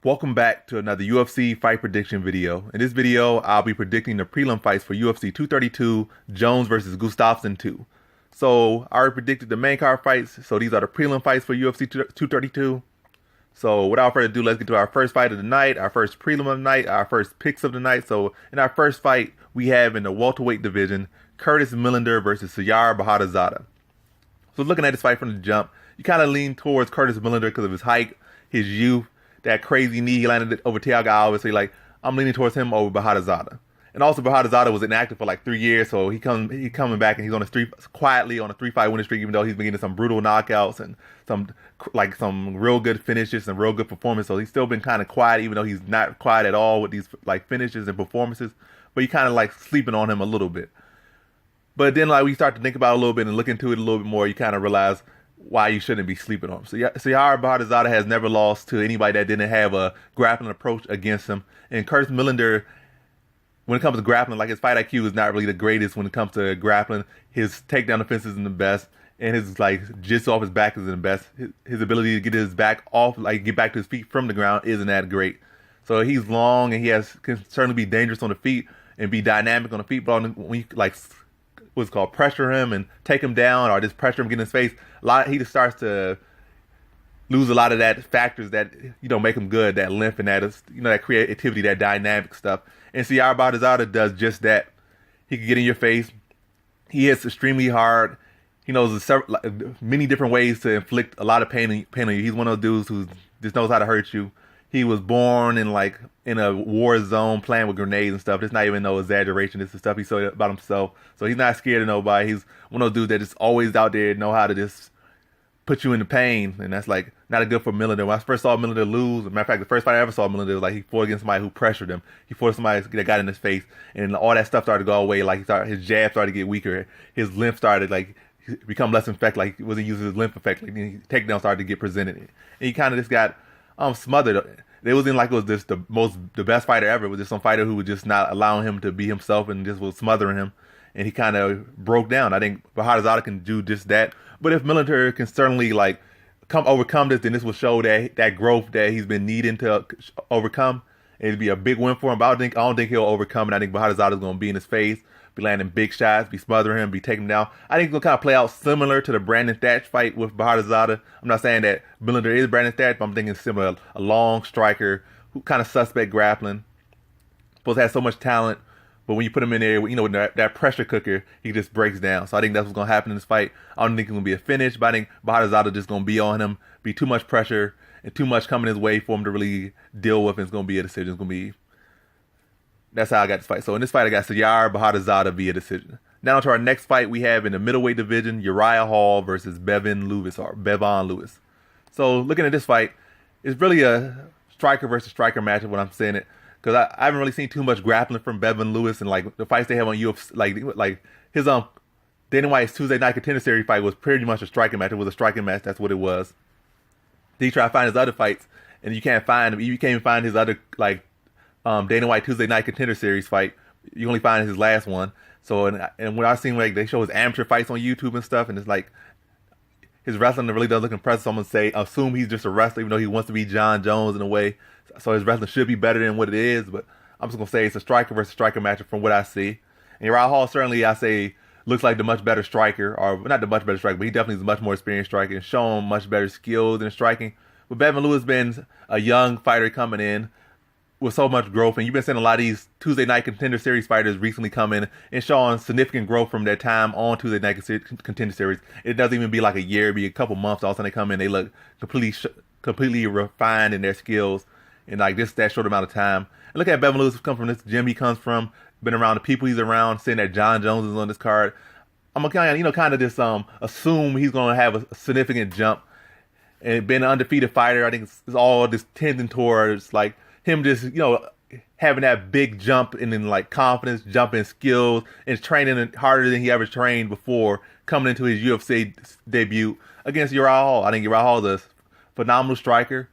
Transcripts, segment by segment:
Welcome back to another UFC fight prediction video. In this video, I'll be predicting the prelim fights for UFC 232, Jones versus Gustafsson 2. So, I already predicted the main card fights, so these are the prelim fights for UFC 232. So, without further ado, let's get to our first fight of the night, our first prelim of the night, our first picks of the night. So, in our first fight, we have in the welterweight division, Curtis Millender versus Bahadurzada. So, looking at this fight from the jump, you kind of lean towards Curtis Millender because of his height, his youth, that crazy knee he landed over Thiago, obviously, like, I'm leaning towards him over Bahadurzada. And also, Bahadurzada was inactive for like 3 years, so he coming back and he's on quietly on a 3-fight winning streak, even though he's been getting some brutal knockouts and some real good finishes and real good performances. So he's still been kind of quiet, even though he's not quiet at all with these like finishes and performances. But you kind of like sleeping on him a little bit. But then like we start to think about it a little bit and look into it a little bit more, you kind of realize why you shouldn't be sleeping on him. So Bahadurzada has never lost to anybody that didn't have a grappling approach against him. And Curtis Millender, when it comes to grappling, like his fight IQ is not really the greatest when it comes to grappling. His takedown defense isn't the best, and his like jiu-jitsu off his back isn't the best. His ability to get his back off, like get back to his feet from the ground, isn't that great. So he's long and can certainly be dangerous on the feet and be dynamic on the feet, but when you like what's called pressure him and take him down or just pressure him, get in his face, he just starts to lose a lot of that factors that make him good, that length and that creativity, that dynamic stuff. And Bahadurzada does just that. He can get in your face. He hits extremely hard. He knows many different ways to inflict a lot of pain on you. He's one of those dudes who just knows how to hurt you. He was born in a war zone playing with grenades and stuff. It's not even no exaggeration. It's the stuff he said about himself. So he's not scared of nobody. He's one of those dudes that just always out there know how to just put you into pain. And that's like not good for Millender. When I first saw Millender lose, as a matter of fact, the first fight I ever saw Millender was like he fought against somebody who pressured him. He fought somebody that got in his face, and all that stuff started to go away. Like his jab started to get weaker. His length started become less effective. Like he wasn't using his length effectively. Takedown started to get presented, and he kind of just got smothered. It wasn't like it was just the best fighter ever. It was just some fighter who was just not allowing him to be himself and just was smothering him, and he kind of broke down. I think Bahadurzada can do just that. But if Millender can certainly overcome this, then this will show that growth that he's been needing to overcome. It'd be a big win for him. But I don't think he'll overcome it. I think Bahadurzada is going to be in his face, be landing big shots, be smothering him, be taking him down. I think it's going to kind of play out similar to the Brandon Thatch fight with Bahadurzada. I'm not saying that Millender is Brandon Thatch, but I'm thinking similar. A long striker who kind of suspect grappling. Supposed to have so much talent, but when you put him in there, with that pressure cooker, he just breaks down. So I think that's what's going to happen in this fight. I don't think it's going to be a finish, but I think Bahadurzada just going to be on him, be too much pressure and too much coming his way for him to really deal with, and it's going to be a decision. It's going to be... That's how I got this fight. So in this fight, I got Bahadurzada via decision. Now to our next fight, we have in the middleweight division, Uriah Hall versus Bevon Lewis. So looking at this fight, it's really a striker versus striker matchup when I'm saying it. Because I haven't really seen too much grappling from Bevon Lewis, and like the fights they have on UFC, like his Dana White's Tuesday Night Contender Series fight was pretty much a striking match. It was a striking match. That's what it was. Then you try to find his other fights, and you can't find him. You can't even find his other Dana White Tuesday Night Contender Series fight. You only find his last one. So and when I've seen they show his amateur fights on YouTube and stuff, and it's like his wrestling really doesn't look impressive. So I'm gonna assume he's just a wrestler, even though he wants to be John Jones in a way. So his wrestling should be better than what it is, but I'm just going to say it's a striker versus striker matchup from what I see. And Uriah Hall certainly, I say, looks like the much better striker, or not the much better striker, but he definitely is a much more experienced striker and shown much better skills in striking. But Bevon Lewis been a young fighter coming in with so much growth, and you've been seeing a lot of these Tuesday Night Contender Series fighters recently come in and showing significant growth from their time on Tuesday Night Contender Series. It doesn't even be like a year, it'd be a couple months. All of a sudden they come in, they look completely refined in their skills in like that short amount of time. And look at Bevon Lewis come from this gym he comes from, been around the people he's around, saying that John Jones is on this card. I'm gonna kind of just assume he's gonna have a significant jump. And being an undefeated fighter, I think it's all just tending towards like him just having that big jump and then like confidence, jumping skills, and training harder than he ever trained before coming into his UFC debut against Uriah Hall. I think Uriah Hall is a phenomenal striker.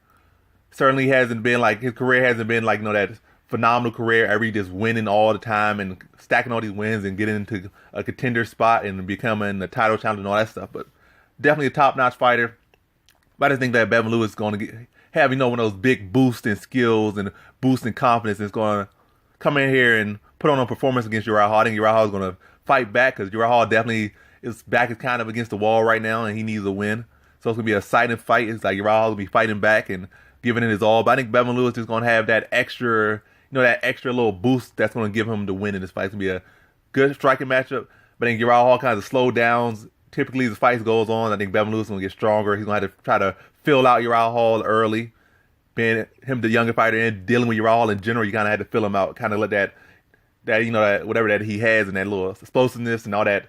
Certainly hasn't been his career hasn't been that phenomenal career, every just winning all the time and stacking all these wins and getting into a contender spot and becoming a title challenger and all that stuff. But definitely a top-notch fighter. But I just think that Bevon Lewis is going to have, one of those big boosting skills and boosting confidence, and is going to come in here and put on a performance against Uriah Hall. I think Uriah Hall is going to fight back because Uriah Hall definitely, his back is kind of against the wall right now, and he needs a win. So it's going to be a exciting fight. It's like Uriah Hall will be fighting back and giving it his all. But I think Bevan Lewis is going to have that extra, that extra little boost that's going to give him the win in this fight. It's going to be a good striking matchup. But I think Uriah Hall kind of slow downs. Typically, as the fight goes on, I think Bevan Lewis is going to get stronger. He's going to have to try to fill out Uriah Hall early. Being him the younger fighter and dealing with Uriah Hall in general, you kind of had to fill him out. Kind of let that whatever that he has and that little explosiveness and all that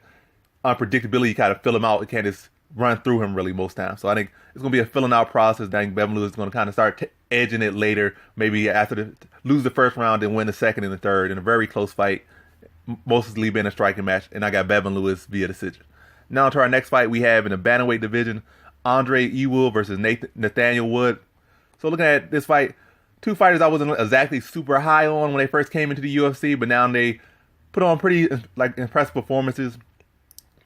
unpredictability, you kind of fill him out. You can't just run through him really most times. So I think it's going to be a filling out process. I think Bevan Lewis is going to kind of start edging it later, maybe after lose the first round and win the second and the third in a very close fight, mostly being a striking match. And I got Bevan Lewis via decision. Now to our next fight we have in the bantamweight division, Andrade Ewell versus Nathaniel Wood. So looking at this fight, two fighters I wasn't exactly super high on when they first came into the UFC, but now they put on pretty impressive performances.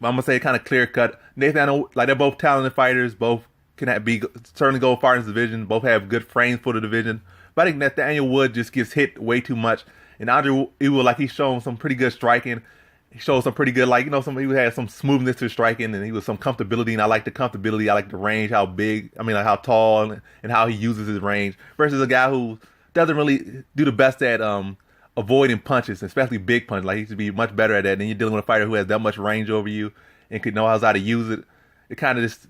I'm gonna say kind of clear cut. Nathaniel, they're both talented fighters, both can certainly go far in this division. Both have good frames for the division, but I think Nathaniel Wood just gets hit way too much. And Andrade Ewell, he's shown some pretty good striking. He showed some pretty good, he had some smoothness to his striking, and he was some comfortability, and I like the comfortability. I like the range, how tall, and how he uses his range, versus a guy who doesn't really do the best at avoiding punches, especially big punches. He should be much better at that. And then you're dealing with a fighter who has that much range over you and could know how to use it. It kind of just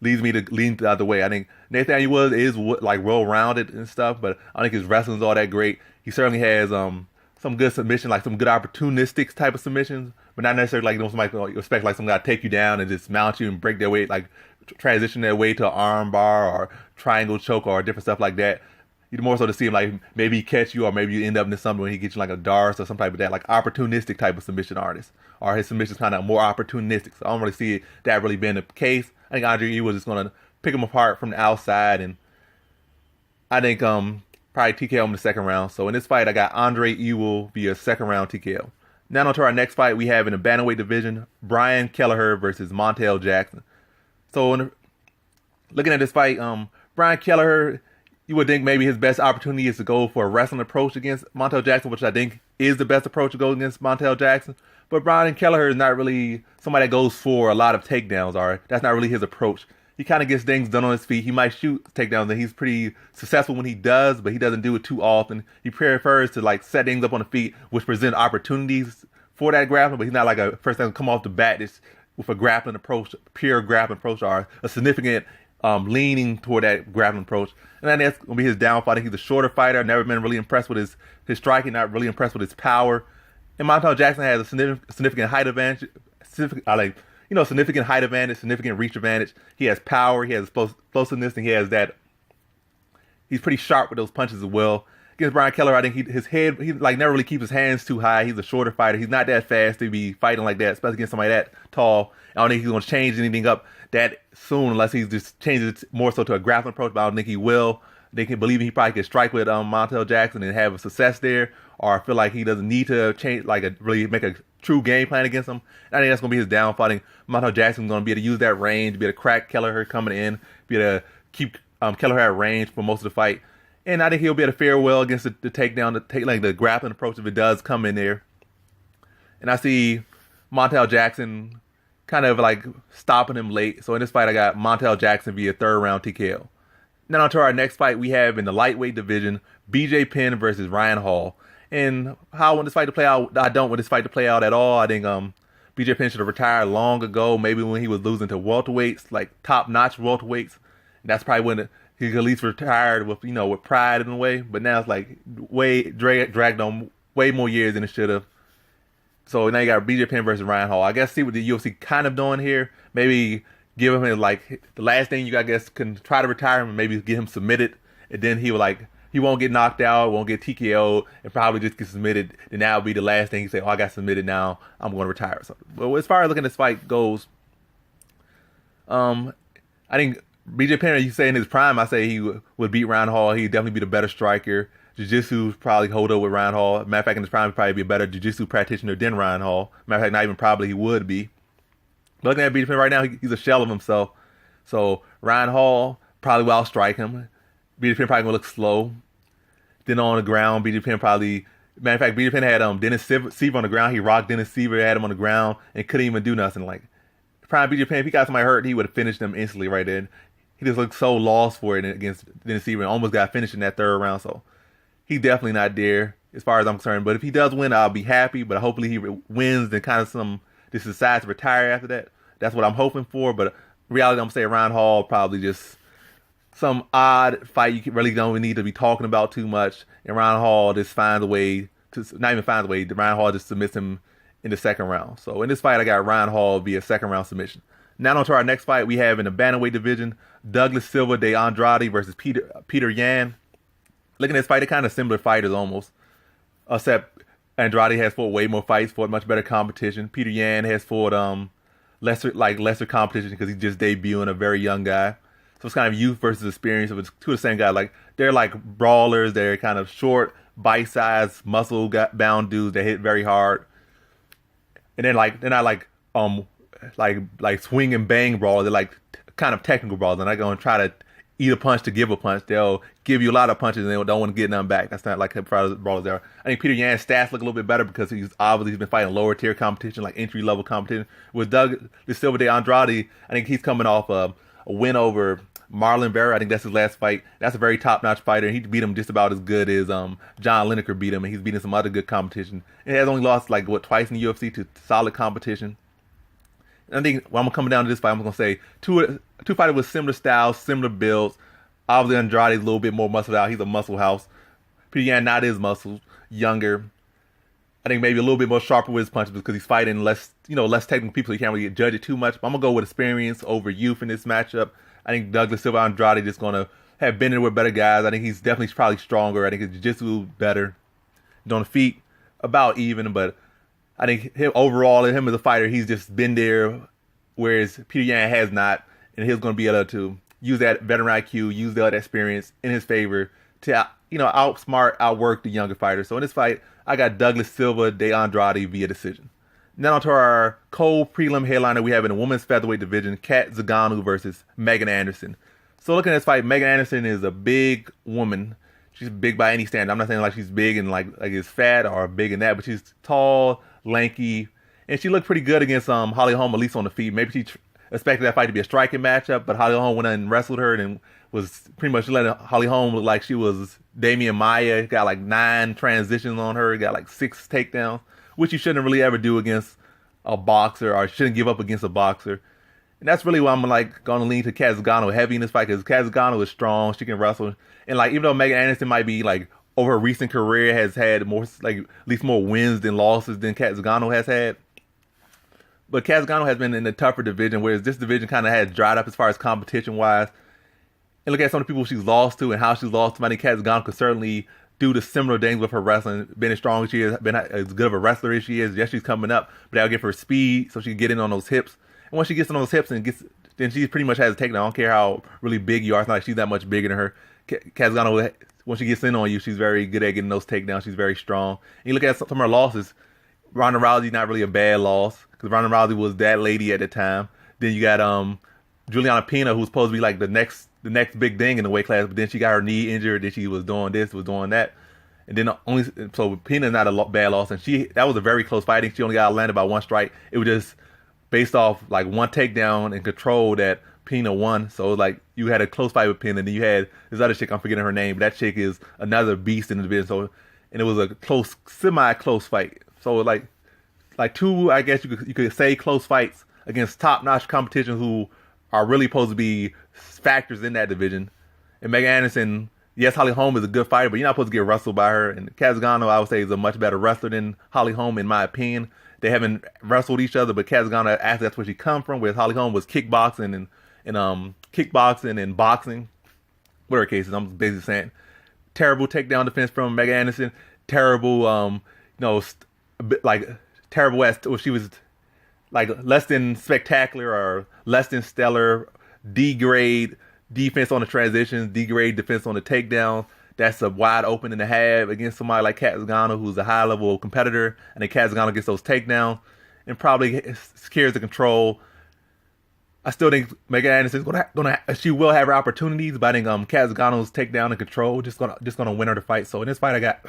leads me to lean the other way. I think Nathaniel Wood is well-rounded and stuff, but I think his wrestling's all that great. He certainly has some good submission, some good opportunistic type of submissions, but not necessarily somebody you expect some guy to take you down and just mount you and break their way, transition their way to an arm bar or triangle choke or different stuff like that. You'd more so to see him maybe he catch you or maybe you end up into something when he gets you a Darce or some type of that, opportunistic type of submission artist. Or his submission's kind of more opportunistic. So I don't really see that really being the case. I think Andrade Ewell is just going to pick him apart from the outside, and I think probably TKO him in the second round. So in this fight, I got Andrade Ewell via second round TKO. Now on to our next fight we have in the bantamweight division, Brian Kellher versus Montel Jackson. So looking at this fight, Brian Kellher, you would think maybe his best opportunity is to go for a wrestling approach against Montel Jackson, which I think is the best approach to go against Montel Jackson. But Brian Kellher is not really somebody that goes for a lot of takedowns, or that's not really his approach. He kind of gets things done on his feet. He might shoot takedowns, and he's pretty successful when he does, but he doesn't do it too often. He prefers to set things up on the feet, which present opportunities for that grappling, but he's not a person that come off the bat just with a grappling approach, pure grappling approach, or a significant leaning toward that grappling approach. And then that's going to be his downfall. I think he's a shorter fighter. I've never been really impressed with his striking, not really impressed with his power. And Montel Jackson has a significant height advantage, significant height advantage, significant reach advantage. He has power, he has explosiveness, and he has that. He's pretty sharp with those punches as well. Against Brian Kellher, I think he never really keeps his hands too high. He's a shorter fighter. He's not that fast to be fighting like that, especially against somebody that tall. I don't think he's going to change anything up that soon unless he just changes it more so to a grappling approach, but I don't think he will. They can believe he probably could strike with Montel Jackson and have a success there, or I feel like he doesn't need to change, really make a true game plan against him. And I think that's going to be his downfall. I think Montel Jackson's going to be able to use that range, be able to crack Kellher coming in, be able to keep Kellher at range for most of the fight. And I think he'll be able to fare well against the takedown, the grappling approach if it does come in there. And I see Montel Jackson kind of stopping him late. So in this fight, I got Montel Jackson via third round TKO. Now on to our next fight we have in the lightweight division, BJ Penn versus Ryan Hall. And how I want this fight to play out, I don't want this fight to play out at all. I think BJ Penn should have retired long ago, maybe when he was losing to welterweights, top-notch welterweights. And that's probably when he at least retired with pride in a way. But now it's dragged on way more years than it should have. So now you got BJ Penn versus Ryan Hall. I guess see what the UFC kind of doing here. Maybe give him the last thing you can try to retire him and maybe get him submitted. And then he won't get knocked out, won't get TKO'd, and probably just get submitted. Then that'll be the last thing he say, I got submitted now, I'm going to retire or something. But as far as looking at this fight goes, I think BJ Penn, you say in his prime, I say he would beat Ryan Hall. He'd definitely be the better striker. Jiu-Jitsu probably hold up with Ryan Hall. Matter of fact, in his prime, he'd probably be a better Jiu-Jitsu practitioner than Ryan Hall. Matter of fact, not even probably, he would be. But looking at BJ Penn right now, he's a shell of himself. So Ryan Hall probably will outstrike him. BJ Penn probably gonna look slow. Then on the ground, BJ Penn probably. Matter of fact, BJ Penn had Dennis Seaver on the ground. He rocked Dennis Seaver, had him on the ground, and couldn't even do nothing. Like, prime BJ Penn, if he got somebody hurt, he would have finished them instantly right then. He just looked so lost for it against Dennis Seaver and almost got finished in that third round. So he's definitely not there as far as I'm concerned. But if he does win, I'll be happy. But hopefully he wins and kind of just decides to retire after that. That's what I'm hoping for. But in reality, I'm going to say Ryan Hall probably just some odd fight you really don't even need to be talking about too much. And Ryan Hall just finds a way to, not even finds a way, Ryan Hall just submits him in the second round. So in this fight, I got Ryan Hall via second round submission. Now on to our next fight, we have in the bantamweight division, Douglas Silva de Andrade versus Peter Yan. Looking at this fight, they're kind of similar fighters almost, except Andrade has fought way more fights, fought much better competition. Peter Yan has fought lesser competition because he's just debuting, a very young guy. So it's kind of youth versus experience. It's two of the same guys. Like, they're like brawlers. They're kind of short, bite-sized, muscle-bound dudes that hit very hard. And then they're not like swing and bang brawlers. They're like kind of technical brawlers. They're not going to try to eat a punch to give a punch. They'll give you a lot of punches and they don't want to get none back. That's not like how brawlers are. I think Peter Yan's stats look a little bit better because he's been fighting lower tier competition, like entry level competition. With Douglas Silva de Andrade, I think he's coming off a win over Marlon Vera. I think that's his last fight. That's a very top-notch fighter, and he beat him just about as good as John Lineker beat him, and he's beating some other good competition. And he has only lost twice in the UFC to solid competition. And I think when I'm coming down to this fight, I'm going to say two fighters with similar styles, similar builds. Obviously, Andrade's a little bit more muscled out. He's a muscle house. Peter Yan not his muscles, younger. I think maybe a little bit more sharper with his punches because he's fighting less technical people. So you can't really judge it too much. But I'm going to go with experience over youth in this matchup. I think Douglas Silva Andrade just going to have been in with better guys. I think he's definitely probably stronger. I think his jiu-jitsu better. On the feet, about even. But I think him as a fighter, he's just been there, whereas Peter Yan has not. And he's going to be able to use that veteran IQ, use that experience in his favor to outwork the younger fighters. So in this fight, I got Douglas Silva de Andrade via decision. Now on to our co-prelim headliner we have in the women's featherweight division, Cat Zingano versus Megan Anderson. So looking at this fight, Megan Anderson is a big woman. She's big by any standard. I'm not saying like she's big and like is fat or big in that, but she's tall, lanky, and she looked pretty good against Holly Holm, at least on the feet. Maybe she expected that fight to be a striking matchup, but Holly Holm went in and wrestled her and was pretty much letting Holly Holm look like she was Damian Maia. Got like 9 transitions on her, got like 6 takedowns, which you shouldn't really ever do against a boxer, or shouldn't give up against a boxer. And that's really why I'm like going to lean to Cat Zingano heavy in this fight, because Cat Zingano is strong, she can wrestle, and like even though Megan Anderson might be like over her recent career has had more like at least more wins than losses than Cat Zingano has had, but Cat Zingano has been in a tougher division, whereas this division kind of has dried up as far as competition wise. And look at some of the people she's lost to and how she's lost to. I think Cat Zingano could certainly do the similar things with her wrestling. Been as strong as she is, been as good of a wrestler as she is. Yes, she's coming up, but that'll give her speed so she can get in on those hips. And once she gets in on those hips then she pretty much has a takedown. I don't care how really big you are. It's not like she's that much bigger than her. Cat Zingano, when she gets in on you, she's very good at getting those takedowns. She's very strong. And you look at some of her losses. Ronda Rousey, not really a bad loss, because Ronda Rousey was that lady at the time. Then you got Juliana Pena, who's supposed to be like the next big thing in the weight class, but then she got her knee injured. Then she was doing this, was doing that, and then so Pena's not a bad loss, and that was a very close fight. I think she only got landed by 1 strike. It was just based off like 1 takedown and control that Pena won. So it was like you had a close fight with Pena, and then you had this other chick, I'm forgetting her name, but that chick is another beast in the division. So, and it was a semi-close fight. So like 2, I guess you could say close fights against top-notch competition who are really supposed to be factors in that division. And Megan Anderson, yes, Holly Holm is a good fighter, but you're not supposed to get wrestled by her. And Cat Zingano, I would say, is a much better wrestler than Holly Holm, in my opinion. They haven't wrestled each other, but Cat Zingano, actually, that's where she come from, whereas Holly Holm was kickboxing and boxing. Whatever cases, I'm basically saying. Terrible takedown defense from Megan Anderson. Terrible, terrible as she was like less than spectacular or less than stellar, D-grade defense on the transitions, D-grade defense on the takedown. That's a wide open and a half against somebody like Cat Zingano, who's a high-level competitor, and then Cat Zingano gets those takedowns and probably scares the control. I still think Megan Anderson's she will have her opportunities, but I think Kat Zingano's takedown and control just gonna win her the fight. So in this fight, I got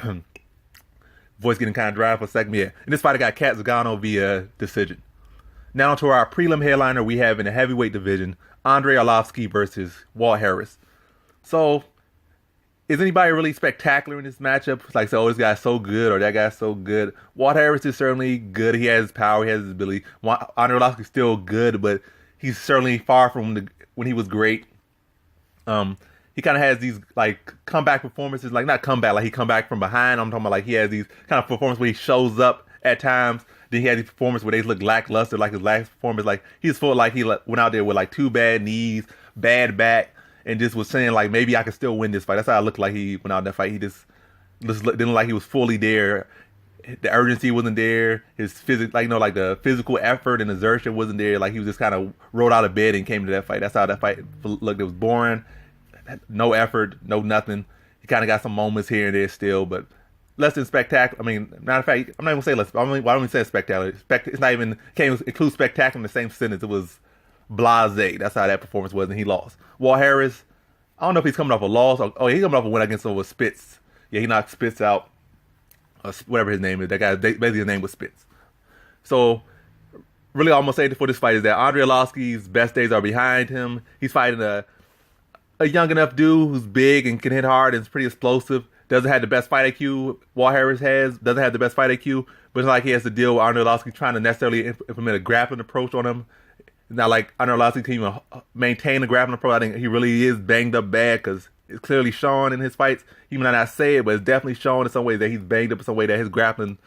voice getting kind of dry for a second. Yeah, in this fight, I got Kat Zingano via decision. Now to our prelim headliner, we have in the heavyweight division Andrade Arlovski versus Walt Harris. So, is anybody really spectacular in this matchup? It's like, so, oh, this guy's so good or that guy's so good. Walt Harris is certainly good. He has power. He has his ability. Andrade Arlovski's still good, but he's certainly far from when he was great. He kind of has these like comeback performances, like not comeback, like he come back from behind. I'm talking about like he has these kind of performances where he shows up at times. Then he had these performances where they look lackluster, like his last performance. Like he's full, like he went out there with like 2 bad knees, bad back, and just was saying like maybe I could still win this fight. That's how it looked like he went out in that fight. He just didn't look like he was fully there. The urgency wasn't there. His like the physical effort and exertion wasn't there. Like he was just kind of rolled out of bed and came to that fight. That's how that fight looked. It was boring. No effort, no nothing. He kind of got some moments here and there still, but less than spectacular. I mean, matter of fact, I'm not even say less. Why don't we say spectacular? It's not even can't include spectacular in the same sentence. It was blasé. That's how that performance was, and he lost. Walt Harris, I don't know if he's coming off a loss. He's coming off a win against over Spitz. Yeah, he knocked Spitz out. Whatever his name is. That guy, basically his name was Spitz. So, really all I'm going to say for this fight is that Andrade Arlovski's best days are behind him. He's fighting a young enough dude who's big and can hit hard and is pretty explosive. Doesn't have the best fight IQ Walt Harris has. Doesn't have the best fight IQ. But it's not like he has to deal with Andrade Arlovski trying to necessarily implement a grappling approach on him. It's not like Andrade Arlovski can even maintain a grappling approach. I think he really is banged up bad because it's clearly shown in his fights. He may not say it, but it's definitely shown in some ways that he's banged up in some way that his grappling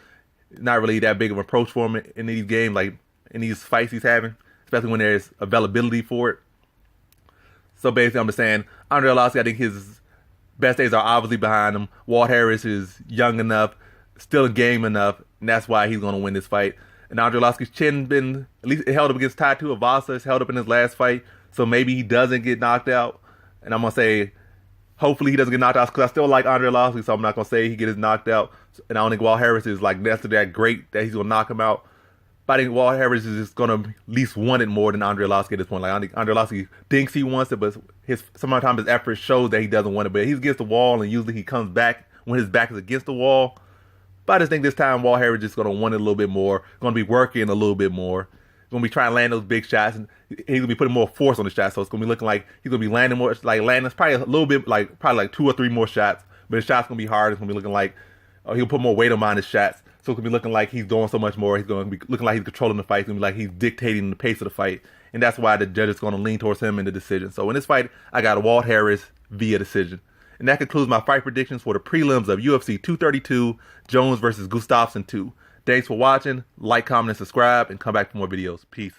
is not really that big of an approach for him in these games, like in these fights he's having, especially when there's availability for it. So basically, I'm just saying, Andrade Arlovski, I think his best days are obviously behind him. Walt Harris is young enough, still in game enough, and that's why he's going to win this fight. And Andrade Arlovski's chin been, at least it held up against Tai Tuivasa. It's held up in his last fight, so maybe he doesn't get knocked out. And I'm going to say, hopefully he doesn't get knocked out, because I still like Andrade Arlovski, so I'm not going to say he gets knocked out. And I don't think Walt Harris is like necessarily that great that he's going to knock him out. But I think Walt Harris is just going to at least want it more than Andrade Arlovski at this point. Like, I think Andrade Arlovski thinks he wants it, but sometimes his effort shows that he doesn't want it. But he's against the wall, and usually he comes back when his back is against the wall. But I just think this time Walt Harris is just going to want it a little bit more, going to be working a little bit more, going to be trying to land those big shots, and he's going to be putting more force on the shots. So it's going to be looking like he's going to be landing more, like landing probably a little bit, probably like 2 or 3 more shots. But his shots going to be hard. It's going to be looking like he'll put more weight on his shots. So it's going to be looking like he's doing so much more. He's going to be looking like he's controlling the fight. It's going to be like he's dictating the pace of the fight. And that's why the judge is going to lean towards him in the decision. So in this fight, I got Walt Harris via decision. And that concludes my fight predictions for the prelims of UFC 232, Jones versus Gustafsson 2. Thanks for watching. Like, comment, and subscribe, and come back for more videos. Peace.